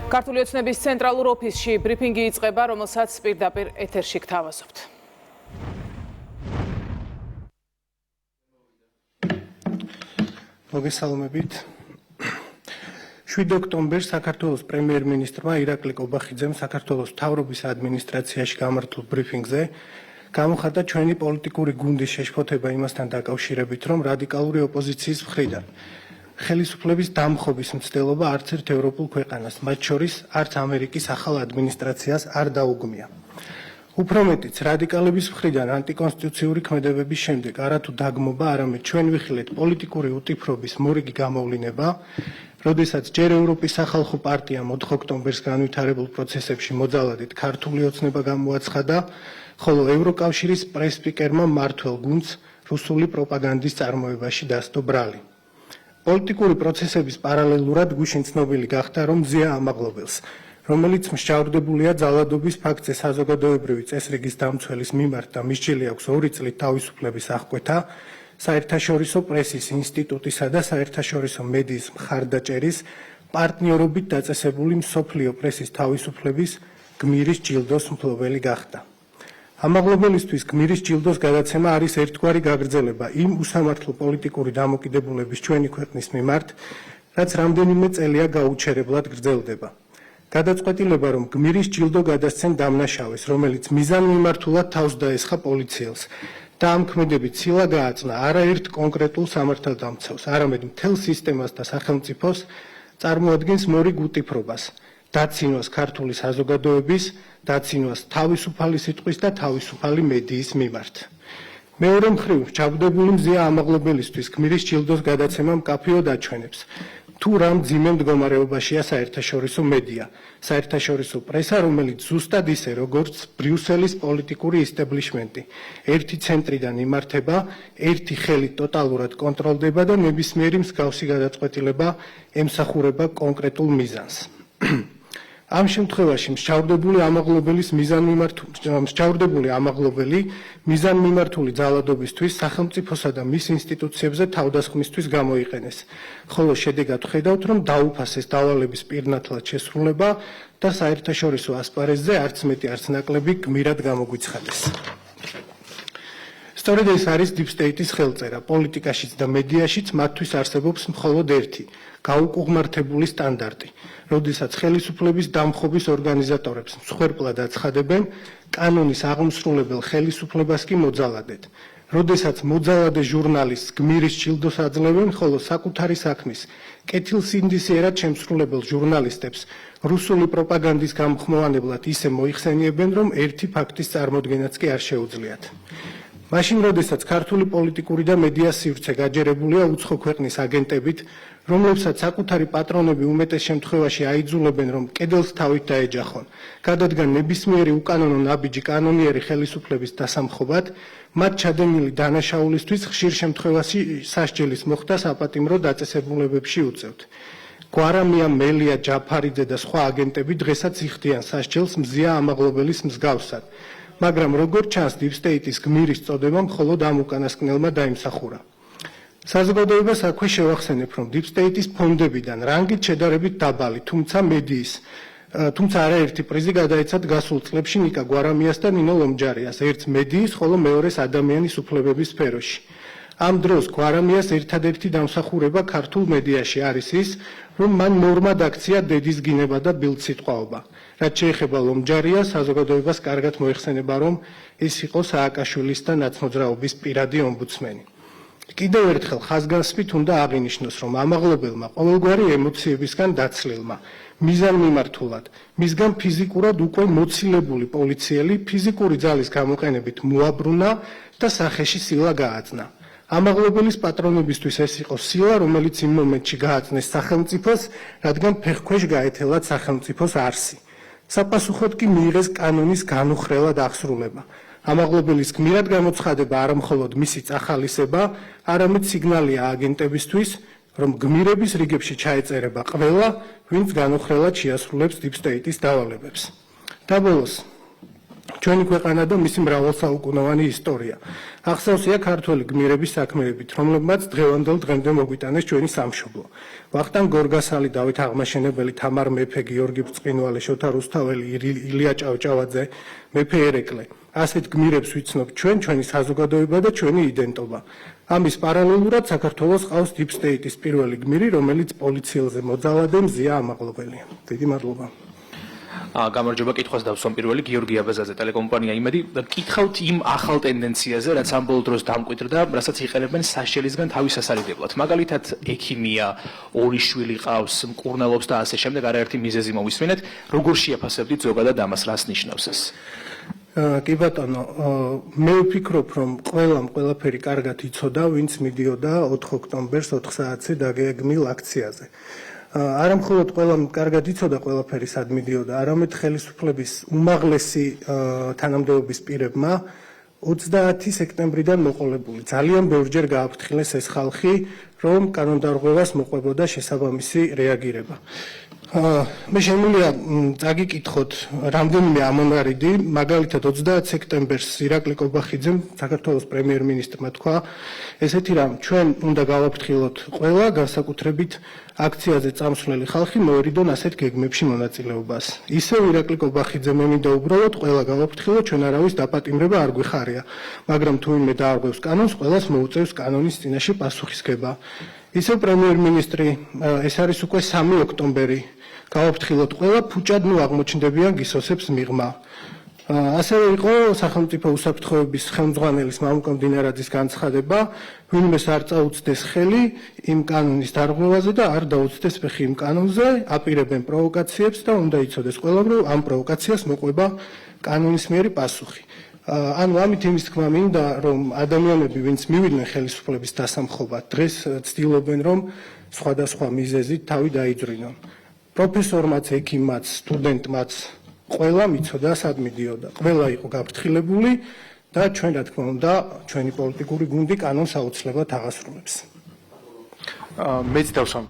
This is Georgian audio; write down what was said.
ქართული ოცნების ცენტრალურ ოფისში ბრიფინგი იწყება, რომელსაც პირდაპირ ეთერში გთავაზობთ. მოგესალმებით. 7 ოქტომბერს საქართველოს პრემიერ-მინისტრმა ირაკლი კობახიძემ საქართველოს მთავრობის ადმინისტრაციაში გამართულ ბრიფინგზე გამოხატა ჩვენი პოლიტიკური გუნდის შეშფოთება იმასთან დაკავშირებით, რომ რადიკალური ოპოზიციის მხრიდან ხელისუფლების დამხობის მცდელობა არც ერთ ევროპულ ქვეყანას, მათ შორის არც ამერიკის ახალ ადმინისტრაციას არ დაუგმია. უფრო მეტიც, რადიკალების მხრიდან ანტიკონსტიტუციური ქმედებების შემდეგ არათუ დაგმობა, არამედ ჩვენ ვიხილეთ პოლიტიკური უტიფრობის მორიგი გამოვლინება, როდესაც ჯერ ევროპის სახალხო პარტიამ 4 ოქტომბერს განვითარებულ პროცესებში მოძალადით ქართული ოცნება გამოაცხადა, ხოლო ევროკავშირის პრეს-სპიკერმა მმართველ გუნდს რუსული პროპაგანდის წარმოებაში დასდო ბრალი. პოლიტიკური პროცესების პარალელურად გუშინ ცნობილი გახდა, რომ ზია ამაღლობელს, რომელიც მსჯავრდებულია ძალადობის ფაქტზე საზოგადოებრივი წესრიგის დამცველის მიმართ და მისჯილი აქვს 2 წლით თავისუფლების აღკვეთა, საერთაშორისო პრესის ინსტიტუტისა და საერთაშორისო მედიის მხარდაჭერის პარტნიორობით დაწესებული მსოფლიო პრესის თავისუფლების გმირის ჯილდოს მფლობელი გახდა. ამაღლობელისთვის გმირის ჯილდოს გადაცემა არის ერთგვარი გაგრძელება იმ უსამართლო პოლიტიკური დამოკიდებულების ჩვენი ქვეყნის მიმართ, რაც რამდენიმე წელია გაუჩერებლად გრძელდება. გადაწყვეტილება, რომ გმირის ჯილდო გადასცენ დამნაშავეს, რომელიც მიზანმიმართულად თავს დაესხა პოლიციელს და ამ ქმედებით ცილა გააწნა არა ერთ კონკრეტულ სამართალდამცავს, არამედ მთელ სისტემას და სახელმწიფოს, წარმოადგენს მორიგ უტიფრობას, დაცინვას ქართული საზოგადოების, დაცინვას თავისუფალი სიტყვის და თავისუფალი მედიის მიმართ. მეორე მხრივ, ჩაბდებული მზია ამაღლობელისთვის გმირის ჯილდოს გადაცემა მკაფიოდ აჩვენებს, თუ რა მძიმე მდგომარეობაშია საერთაშორისო მედია, საერთაშორისო პრესა, რომელიც ზუსტად ისე, როგორც ბრიუსელის პოლიტიკური ისტაბლიშმენტი, ერთი ცენტრიდან იმართება, ერთი ხელით ტოტალურად კონტროლდება და ნებისმიერი მსგავსი გადაწყვეტილება ემსახურება კონკრეტულ მიზანს. ამ შემთხვევაში მსჯავრდებული ამაღლობელი მიზანმიმართული ძალადობისთვის სახელმწიფოსა და მის ინსტიტუციებზე თავდასხმისთვის გამოიყენეს, ხოლო შედეგად ხედავთ, რომ დაუფასეს დავალების პირნათლად შესრულება და საერთაშორისო ასპარეზზე არც მეტი არც ნაკლები გმირად გამოგვიცხადეს. სწორედ ეს არის Deep State-ის ხელწერა, პოლიტიკაშიც და მედიაშიც მათთვის არსებობს მხოლოდ ერთი, გაუკუღმართებული სტანდარტი, როდესაც ხელისუფლების დამხობის ორგანიზატორებს მსხვერპლად აცხადებენ, კანონის აღმსრულებელ ხელისუფლებას კი მოძალადეთ. როდესაც მოძალადე ჟურნალისტს გმირის ჯილდოს აძლევენ, ხოლო საკუთარი საქმის კეთილსინდისიერად შემსრულებელ ჟურნალისტებს რუსული პროპაგანდის გამხმოვანებლად ისე მოიხსენიებენ, რომ ერთი ფაქტის წარმოდგენაც კი არ შეუძლიათ. მაშინ, როდესაც ქართული პოლიტიკური და მედია სივრცე გაჯერებულია უცხო ქვეყნის აგენტებით, რომლებსაც საკუთარი პატრონები უმეტეს შემთხვევაში აიძულებენ, რომ კედელს თავით დაეჯახონ, გადადგან ნებისმიერი უკანონო ნაბიჯი კანონიერი ხელისუფლების დასამხობად, მათ ჩადენილი დანაშაულისთვის ხშირ შემთხვევაში სასჯელის მოხდა საპატიმრო დაწესებულებებში უწევთ. გვარამია, მელია, ჯაფარიძე და სხვა აგენტები დღესაც იხდიან სასჯელს მზია ამაღლობელის მსგავსად. მაგრამ როგორც ჩანს, Deep State-ის გმირის წოდება მხოლოდ ამ უკანასკნელმა დაიმსახურა. საზოგადოებას აქვე შევახსენებ, რომ Deep State-ის ფონდებიდან რანგით შედარებით დაბალი, თუმცა არაერთი პრიზი გადაეცათ გასულ წლებში ნიკა გვარამიას და ნინო ლომჯარიას, ერთს მედიის, ხოლო მეორეს ადამიანის უფლებების სფეროში. ამ დროს გვარამიას ერთადერთი დამსახურება ქართულ მედიაში არის ის, რომ მან ნორმად აქცია დედის გინება და ბილდსიტყვაობა. რაც შეეხება ლომჯარიას, საზოგადოებას კარგად მოიხსენება, რომ ის იყო სააკაშვილის და ნაცმოძრაობის პირადი ომბუდსმენი. კიდევ ერთხელ ხაზგასმით უნდა აღინიშნოს, რომ ამაღლობელმა ყოველგვარი ემოციებისგან დაცლილმა, მიზანმიმართულად, მისგან ფიზიკურად უკვე მოცილებული პოლიციელი ფიზიკური ძალის გამოყენებით მოაბრუნა და სახეში სილა გააწნა. ამაღლობელის პატრონებისთვის ეს იყო სილა, რომელიც იმ მომენტში გააწნეს სახელმწიფოს, რადგან ფეხქვეშ გაეთელათ სახელმწიფოს არსი. საპასუხოდ კი მიიღეს კანონის განუხრელად აღსრულება. ამაღლობელის გმირად გამოცხადება არა მხოლოდ მისი წახალისება, არამედ სიგნალია აგენტებისთვის, რომ გმირების რიგებში ჩაეწერება ყველა, ვინც განუხრელად შეასრულებს Deep State-ის დავალებებს. და ბოლოს, ჩვენი ქვეყანა და მისი მრავალსაუკუნოვანი ისტორია. ახსოვსია ქართველი გმირების საქმეებით, რომლებმაც დღევანდელ დღემდე მოგვიტანეს ჩვენი სამშობლო. ვახტანგ გორგასალი, დავით აღმაშენებელი, თამარ მეფე, გიორგი ბრწყინვალე, შოთა რუსთაველი, ილია ჭავჭავაძე, მეფე ერეკლე. ასეთ გმირებს ვიცნობთ ჩვენ, ჩვენი საზოგადოება და ჩვენი იდენტობა. ამის პარალელურად საქართველოს ყავს Deep State-ის პირველი გმირი, რომელიც პოლიციელზე მოძალადე მზია ამაღლობელია. დიდი მადლობა. გამარჯობა, კითხვას დავსვამ პირველი გიორგი აბაზაძე, ტელეკომპანია იმედი. კითხავთ იმ ახალ ტენდენციაზე, რაც ამ ბოლო დროს დამკვიდრდა, რასაც იყენებენ საშელისგან თავის სასარგებლოდ. მაგალითად, ექიმია, ორი შვილი ყავს, მკურნალობს და ასე შემდეგ, არაერთი მიზეზი მოვისმენთ. როგორ შეაფასებდით ზოგადად ამას, რას ნიშნავს ეს? კი ბატონო, მე ვფიქრობ, რომ ყველაფერი კარგად იცოდა, ვინც მიდიოდა 4 ოქტომბერს 4 საათზე დაგეგმილ აქციაზე. არა მხოლოდ ყველამ კარგად იცოდა ყველაფერი სად მიდიოდა, არამედ ხელისუფლების უმაღლესი თანამდებობის პირებმა 30 სექტემბრიდან მოყოლებული ძალიან ბევრჯერ გააფრთხილეს ეს ხალხი, რომ კანონდარღვევას მოყვებოდა შესაბამისი რეაგირება. მე შემიძლია წაგიკითხოთ რამდენიმე ამონარიდი, მაგალითად 30 სექტემბერს ირაკლი კობახიძემ, საქართველოს პრემიერ-მინისტრმა თქვა ესეთი რამ, ჩვენ უნდა გავაფრთხილოთ ყველა, განსაკუთრებით აქციაზე წამსვლელი ხალხი მოერიდონ ასეთ გეგმებში მონაწილეობას. ისევ ირაკლი კობახიძე მე მინდა უბრალოდ ყველა გავაფრთხილოთ, ჩვენ არავის დაპატიმრება არ გვიხარია, მაგრამ თუ ვინმე დაარღვევს კანონს, ყველას მოუწევს კანონის წინაშე პასუხისგება. ისევ პრემიერ-მინისტრი, ეს არის უკვე 3 ოქტომბერი. გავაფრთხილოთ ყველა, ფუჭად ნუ აღმოჩნდებიან გისოსებს მიღმა. ასევე იყო სახელმწიფო უსაფრთხოების ხელმძღვანელის მამუკა მდინარაძის განცხადება, ვინმეს არ წაუწდეს ხელი იმ კანონის დარღვევაზე და არ დაუწდეს ფეხი იმ კანონზე, აპირებენ პროვოკაციებს და უნდა იცოდეს ყველამ, რომ ამ პროვოკაციას მოყვება კანონისმიერი პასუხი. ანუ ამით იმის თქმა მინდა, რომ ადამიანები, ვინც მივიდნენ ხელისუფლების დასამხობად, დღეს ცდილობენ, რომ სხვადასხვა მიზეზით თავი დაიძვრინონ. პროფესორმაც, ექიმმაც, სტუდენტმაც ყველამ იცოდა სად მიდიოდა. ყველა იყო გაფრთხილებული და ჩვენ რა თქმა უნდა, ჩვენი პოლიტიკური გუნდი კანონს აუცილებლად აღასრულებს. მეც დავსვამ.